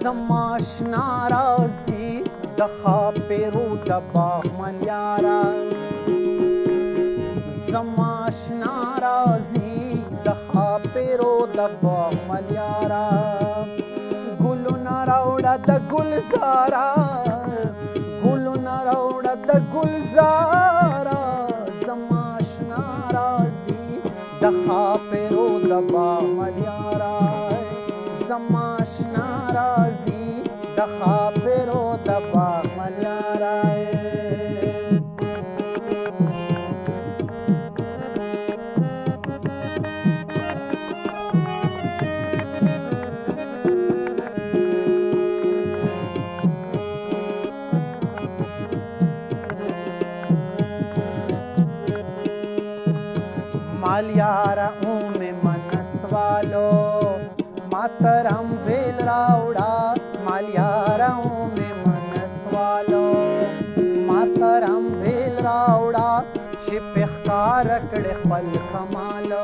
زماشنا راځي د خاپیرو د باغمن یارا زماشنا راځي د خاپیرو د باغمن یارا ګلونه راوړه د ګلزارا ګلونه راوړه د ګلزارا زماشنا راځي د خاپیرو د باغمن یارا زماشنا راځي د خاپیرو د باغمن یارا मालियारा में मनसवालो मातरम बेल रावड़ा मालियारा में मनसवालो मातरम बेल रावड़ा छिपकार कड़े खपल कमालो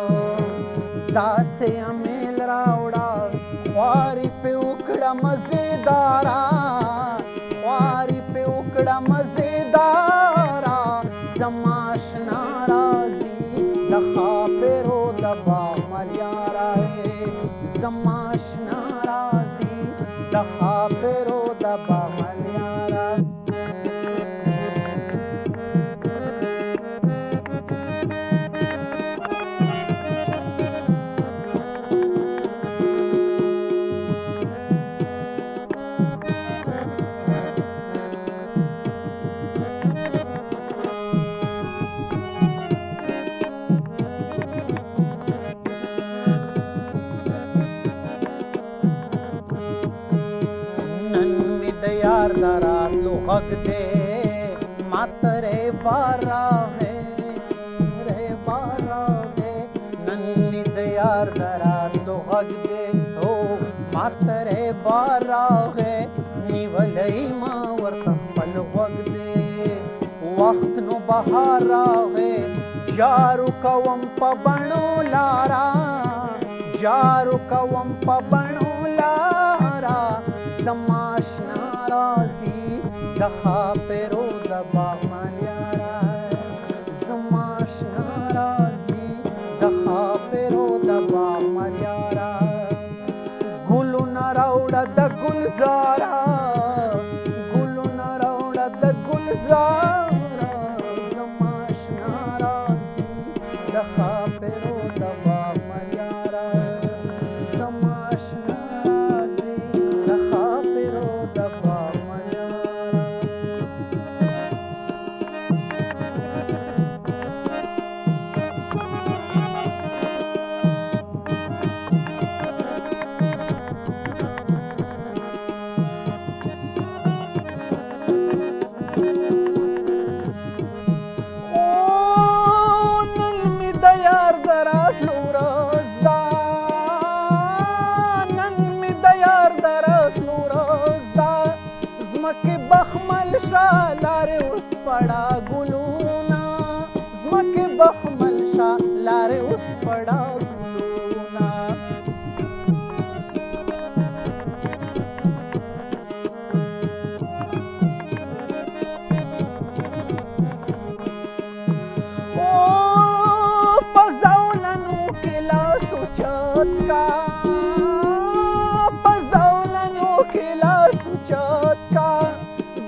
दासे अमेल रावड़ा ख्वारी पे उकड़ा मजेदारा ख्वारी पे उकड़ा मजेदारा जमाशना राजी د خاپیرو د باغمن یارا زماشنا راځي د خاپیرو د باغمن یارا यार दरात लो हक दे मातरे बारा है रे बारा है नन्नी यार दरात लो हक दे ओ मातरे बारा है निवलई मावर तखपल हक दे वक्त नो बहारा है जारू कवम पबणो लारा जारू कवम पबणो लारा زماشنا راځي د خاپیرو د باغمن یارا زماشنا راځي د خاپیرو د باغمن یارا ګلونه راوړه د ګلزارا ګلونه راوړه د ګلزارا زماشنا راځي د خاپیرو د باغمن یارا زماشنا زمکه بخمل شا لاره اوس پړا ګلونا زمکه بخمل شا لاره اوس پړا ګلونا او پزاولنو کې لاس اوچت کا پزاولنو کې لاس اوچت کا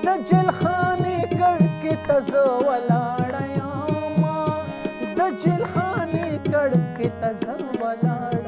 د جل خانه کړکې تز ولاړ یم د جل خانه کړکې تز ولاړ